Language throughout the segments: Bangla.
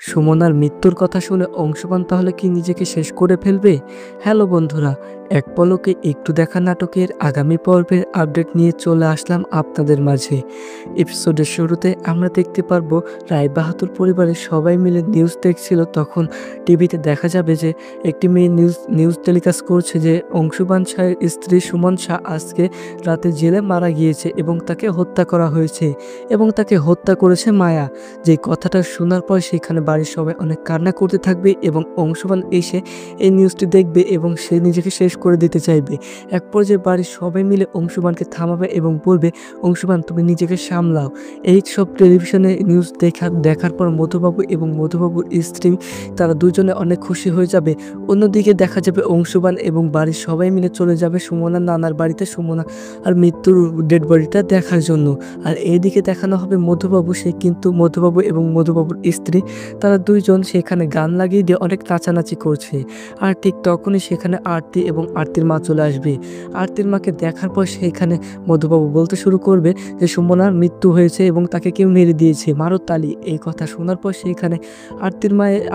সুমনার মৃত্যুর কথা শুনে অংশমান তাহলে কি নিজেকে শেষ করে ফেলবে? হ্যালো বন্ধুরা, এক পলকে একটু দেখা নাটকের আগামী পর্বের আপডেট নিয়ে চলে আসলাম আপনাদের মাঝে। এপিসোডের শুরুতে আমরা দেখতে পারবো রায় বাহাদুর পরিবারের সবাই মিলে নিউজ দেখছিল। তখন টিভিতে দেখা যাবে যে একটি মেয়ে নিউজ টেলিকাস্ট করছে যে অংশুমান শাহের স্ত্রী সুমন শাহ আজকে রাতে জেলে মারা গিয়েছে এবং তাকে হত্যা করা হয়েছে এবং তাকে হত্যা করেছে মায়া। যে কথাটা শোনার পর সেখানে বাড়ির সবাই অনেক কান্না করতে থাকবে এবং অংশমান এসে এই নিউজটি দেখবে এবং সে নিজেকে শেষ করে দিতে চাইবে। এক পর্যায়ে বাড়ির সবাই মিলে অংশমানকে থামাবে এবং বলবে, অংশমান তুমি নিজেকে সামলাও। এই সব টেলিভিশনে নিউজ দেখার পর মধুবাবু এবং মধুবাবুর স্ত্রী তারা দুজনে অনেক খুশি হয়ে যাবে। অন্যদিকে দেখা যাবে অংশমান এবং বাড়ির সবাই মিলে চলে যাবে সুমনার নানার বাড়িতে সুমনা আর মৃত্যুর ডেড বডিটা দেখার জন্য। আর এইদিকে দেখানো হবে মধুবাবু, সে কিন্তু মধুবাবু এবং মধুবাবুর স্ত্রী তারা দুইজন সেখানে গান লাগিয়ে দিয়ে অনেক নাচানাচি করছে। আর ঠিক তখনই সেখানে আরতি এবং আরতির মা চলে আসবে। আরতির মাকে দেখার পর সেখানে মধুবাবু বলতে শুরু করবে যে সুমনার মৃত্যু হয়েছে এবং তাকে কেউ মেরে দিয়েছে, মারো তালি। এই কথা শোনার পর সেখানে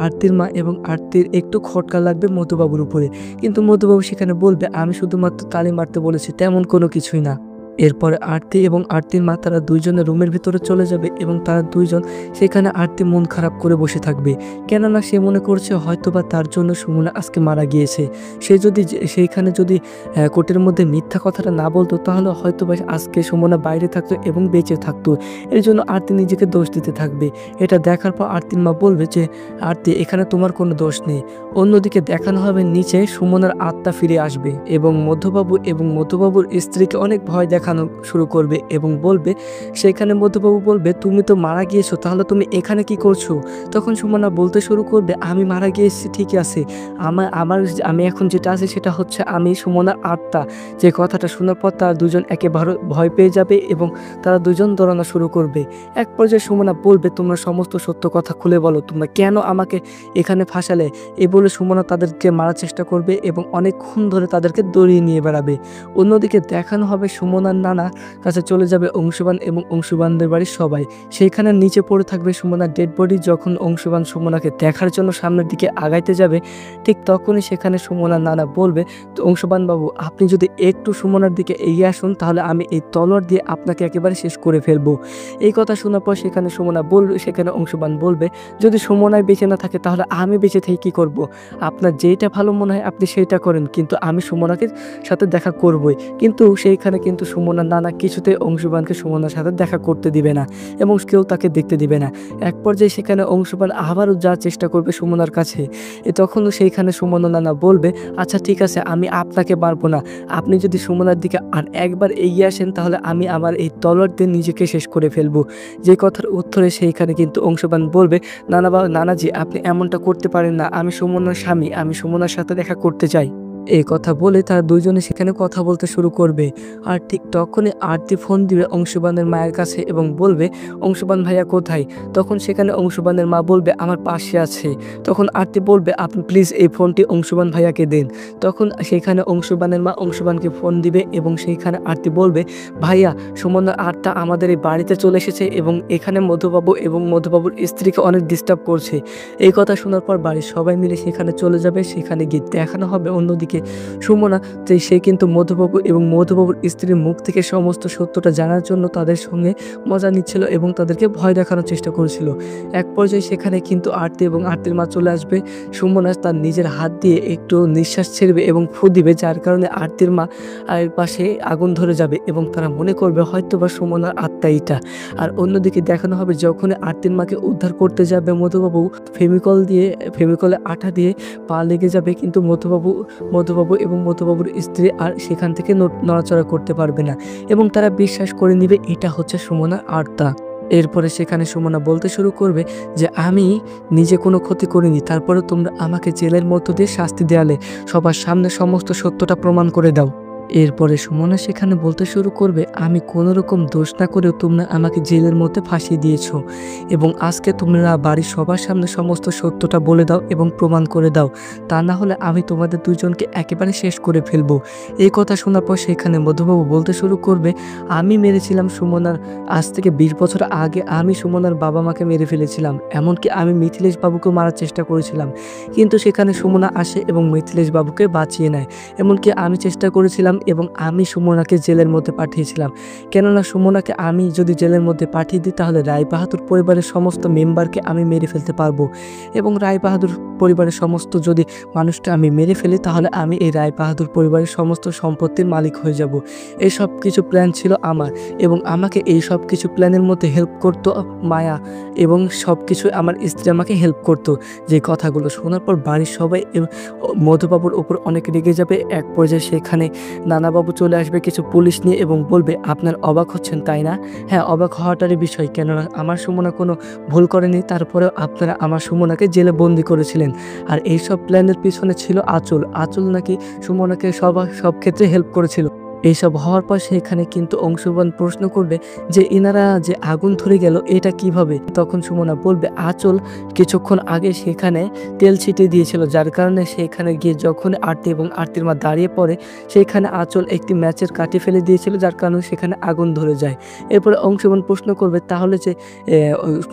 আরতির মা এবং আরতির একটু খটকা লাগবে মধুবাবুর উপরে, কিন্তু মধুবাবু সেখানে বলবে আমি শুধুমাত্র তালি মারতে বলেছি, তেমন কোনো কিছুই না। এরপরে আরতি এবং আরতির মা তারা দুইজনে রুমের ভিতরে চলে যাবে এবং তারা দুইজন সেখানে আরতি মন খারাপ করে বসে থাকবে, কেননা সে মনে করছে হয়তোবা তার জন্য সুমনা আজকে মারা গিয়েছে। সে যদি সেইখানে যদি কোর্টের মধ্যে মিথ্যা কথাটা না বলতো তাহলে হয়তোবা আজকে সুমনা বাইরে থাকতো এবং বেঁচে থাকতো। এর জন্য আরতি নিজেকে দোষ দিতে থাকবে। এটা দেখার পর আরতির মা বলবে যে আরতি এখানে তোমার কোনো দোষ নেই। অন্যদিকে দেখানো হবে নিচে সুমনার আত্মা ফিরে আসবে এবং মধুবাবুর স্ত্রীকে অনেক ভয় দেখানো শুরু করবে এবং বলবে, সেখানে মধুবাবু বলবে তুমি তো মারা গিয়েছো, তাহলে তুমি এখানে কি করছো? তখন সুমনা বলতে শুরু করবে আমি মারা গিয়েছি ঠিকই আছে, আমি এখন যেটা আছে সেটা হচ্ছে আমি সুমনার আত্মা। যে কথাটা শোনার পর তারা দুজন একেবারে ভয় পেয়ে যাবে এবং তারা দুজন দৌড়ানো শুরু করবে। এক পর্যায়ে সুমনা বলবে তোমরা সমস্ত সত্য কথা খুলে বলো, তোমরা কেন আমাকে এখানে ফাঁসালে? এই বলে সুমনা তাদেরকে মারার চেষ্টা করবে এবং অনেকক্ষণ ধরে তাদেরকে দড়িয়ে নিয়ে বেড়াবে। অন্যদিকে দেখানো হবে সুমনার নানা কাছে চলে যাবে অংশমান এবং অংশমানদের বাড়ির সবাই। সেইখানে নিচে পড়ে থাকবে সুমনার ডেড বডি। যখন অংশমান সুমনাকে দেখার জন্য সামনের দিকে আগাইতে যাবে ঠিক তখনই সেখানে সুমনার নানা বলবে, তো অংশমান বাবু আপনি যদি একটু সুমনার দিকে এগিয়ে আসুন তাহলে আমি এই তলোয়ার দিয়ে আপনাকে একেবারে শেষ করে ফেলবো। এই কথা শোনার পর সেখানে অংশমান বলবে, যদি সুমনায় বেঁচে না থাকে তাহলে আমি বেঁচে থেকে কি করব? আপনার যেইটা ভালো মনে হয় আপনি সেইটা করেন, কিন্তু আমি সুমনাকে সাথে দেখা করবই। কিন্তু সেইখানে কিন্তু সুমনার নানা কিছুতেই অংশমানকে সুমনার সাথে দেখা করতে দিবে না এবং কেউ তাকে দেখতে দিবে না। এক পর্যায়ে সেখানে অংশমান আবারও যাওয়ার চেষ্টা করবে সুমনার কাছে। তখনও সেইখানে সুমনার নানা বলবে, আচ্ছা ঠিক আছে আমি আপনাকে মারবো না, আপনি যদি সুমনার দিকে আর একবার এগিয়ে আসেন তাহলে আমি আমার এই তলোয়ার দিয়ে নিজেকে শেষ করে ফেলবো। যে কথার উত্তরে সেইখানে কিন্তু অংশমান বলবে, নানাজি আপনি এমনটা করতে পারেন না, আমি সুমনার স্বামী, আমি সুমনার সাথে দেখা করতে চাই। এই কথা বলে তারা দুইজনে সেখানে কথা বলতে শুরু করবে। আর ঠিক তখনই আরতি ফোন দিবে অংশবানের মায়ের কাছে এবং বলবে, অংশবান ভাইয়া কোথায়? তখন সেখানে অংশবানের মা বলবে আমার পাশে আছে। তখন আরতি বলবে আপনি প্লিজ এই ফোনটি অংশবান ভাইয়াকে দেন। তখন সেখানে অংশবানের মা অংশবানকে ফোন দিবে এবং সেইখানে আরতি বলবে, ভাইয়া সুমনার আত্মা আমাদের এই বাড়িতে চলে এসেছে এবং এখানে মধুবাবু এবং মধুবাবুর স্ত্রীকে অনেক ডিস্টার্ব করছে। এই কথা শোনার পর বাড়ির সবাই মিলে সেখানে চলে যাবে। সেখানে গিয়ে দেখানো হবে অন্যদিকে সুমনা যে সে কিন্তু মধুবাবু এবং মধুবাবুর স্ত্রীর মুখ থেকে সমস্ত সত্যটা জানার জন্য তাদের সঙ্গে মজা নিচ্ছিল এবং তাদেরকে ভয় দেখানোর চেষ্টা করেছিল। এক পর্যায়ে সেখানে কিন্তু আরতি এবং আরতির মা চলে আসবে। সুমনা তার নিজের হাত দিয়ে একটু নিঃশ্বাস ছেড়বে এবং ফু দিবে, যার কারণে আরতির মা এর পাশে আগুন ধরে যাবে এবং তারা মনে করবে হয়তো বা সুমনার আত্মা এটা। আর অন্যদিকে দেখানো হবে যখন আরতির মাকে উদ্ধার করতে যাবে মধুবাবু ফেমিকলে আঠা দিয়ে পা লেগে যাবে, কিন্তু মধুবাবু এবং মধুবাবুর স্ত্রী আর সেখান থেকে নড়াচড়া করতে পারবে না এবং তারা বিশ্বাস করে নিবে এটা হচ্ছে সুমনার আত্মা। এরপরে সেখানে সুমনা বলতে শুরু করবে যে আমি নিজে কোনো ক্ষতি করিনি, তারপরে তোমরা আমাকে জেলের মধ্য দিয়ে শাস্তি দেয়ালে সবার সামনে সমস্ত সত্যটা প্রমাণ করে দাও। এরপরে সুমনা সেখানে বলতে শুরু করবে, আমি কোনো রকম দোষ না করেও তোমরা আমাকে জেলের মধ্যে ফাঁসিয়ে দিয়েছো এবং আজকে তোমরা বাড়ির সবার সামনে সমস্ত সত্যটা বলে দাও এবং প্রমাণ করে দাও, তা না হলে আমি তোমাদের দুজনকে একেবারে শেষ করে ফেলবো। এই কথা শোনার পর সেখানে মধুবাবু বলতে শুরু করবে, আমি মেরেছিলাম সুমনার, আজ থেকে 20 বছর আগে আমি সুমনার বাবা মাকে মেরে ফেলেছিলাম, এমনকি আমি মিথিলেশ বাবুকেও মারার চেষ্টা করেছিলাম, কিন্তু সেখানে সুমনা আসে এবং মিথিলেশ বাবুকে বাঁচিয়ে নেয়। এমনকি আমি চেষ্টা করেছিলাম এবং আমি সুমনাকে জেলের মধ্যে পাঠিয়েছিলাম, কেননা সুমনাকে আমি যদি জেলের মধ্যে পাঠিয়ে দিই তাহলে রায়বাহাদুর পরিবারের সমস্ত মেম্বারকে আমি মেরে ফেলতে পারবো এবং রায়বাহাদুর পরিবারের সমস্ত যদি মানুষটা আমি মেরে ফেলি তাহলে আমি এই রায়বাহাদুর পরিবারের সমস্ত সম্পত্তির মালিক হয়ে যাব। এই সব কিছু প্ল্যান ছিল আমার এবং আমাকে এই সব কিছু প্ল্যানের মধ্যে হেল্প করতো মায়া এবং সব কিছু আমার স্ত্রী আমাকে হেল্প করতো। যে কথাগুলো শোনার পর বাড়ির সবাই মধুবাবুর ওপর অনেক রেগে যাবে। এক পর্যায়ে সেখানে নানাবাবু চলে আসবে কিছু পুলিশ নিয়ে এবং বলবে, আপনার অবাক হচ্ছেন তাই না? হ্যাঁ, অবাক হওয়াটারই বিষয়, কেননা আমার সুমনা কোনো ভুল করেনি, তারপরেও আপনারা আমার সুমনাকে জেলে বন্দি করেছিলেন। আর এইসব প্ল্যানের পিছনে ছিল আঁচল নাকি সুমনাকে সব ক্ষেত্রে হেল্প করেছিল। এইসব হওয়ার পর সেখানে কিন্তু অংশুমান প্রশ্ন করবে যে ইনারা যে আগুন ধরে গেল এটা কিভাবে? তখন সুমনা বলবে, আঁচল কিছুক্ষণ আগে সেখানে তেল ছিটিয়ে দিয়েছিল, যার কারণে সেখানে গিয়ে যখন আরতি এবং আরতির মা দাঁড়িয়ে পড়ে সেখানে আঁচল একটি ম্যাচের কাঠি ফেলে দিয়েছিল, যার কারণে সেখানে আগুন ধরে যায়। এরপরে অংশুমান প্রশ্ন করবে, তাহলে যে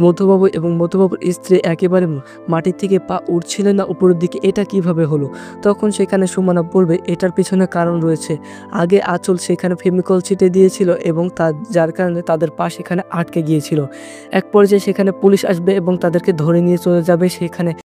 মধুবাবু এবং মধুবাবুর স্ত্রী একেবারে মাটির থেকে পা উঠছিলেন না উপরের দিকে, এটা কিভাবে হলো? তখন সেখানে সুমনা বলবে, এটার পিছনে কারণ রয়েছে। আগে আঁচল সেখানে ফেমিকল ছিটে দিয়েছিল এবং যার কারণে তাদের পা সেখানে আটকে গিয়েছিল। এক পর্যায়ে সেখানে পুলিশ আসবে এবং তাদেরকে ধরে নিয়ে চলে যাবে সেখানে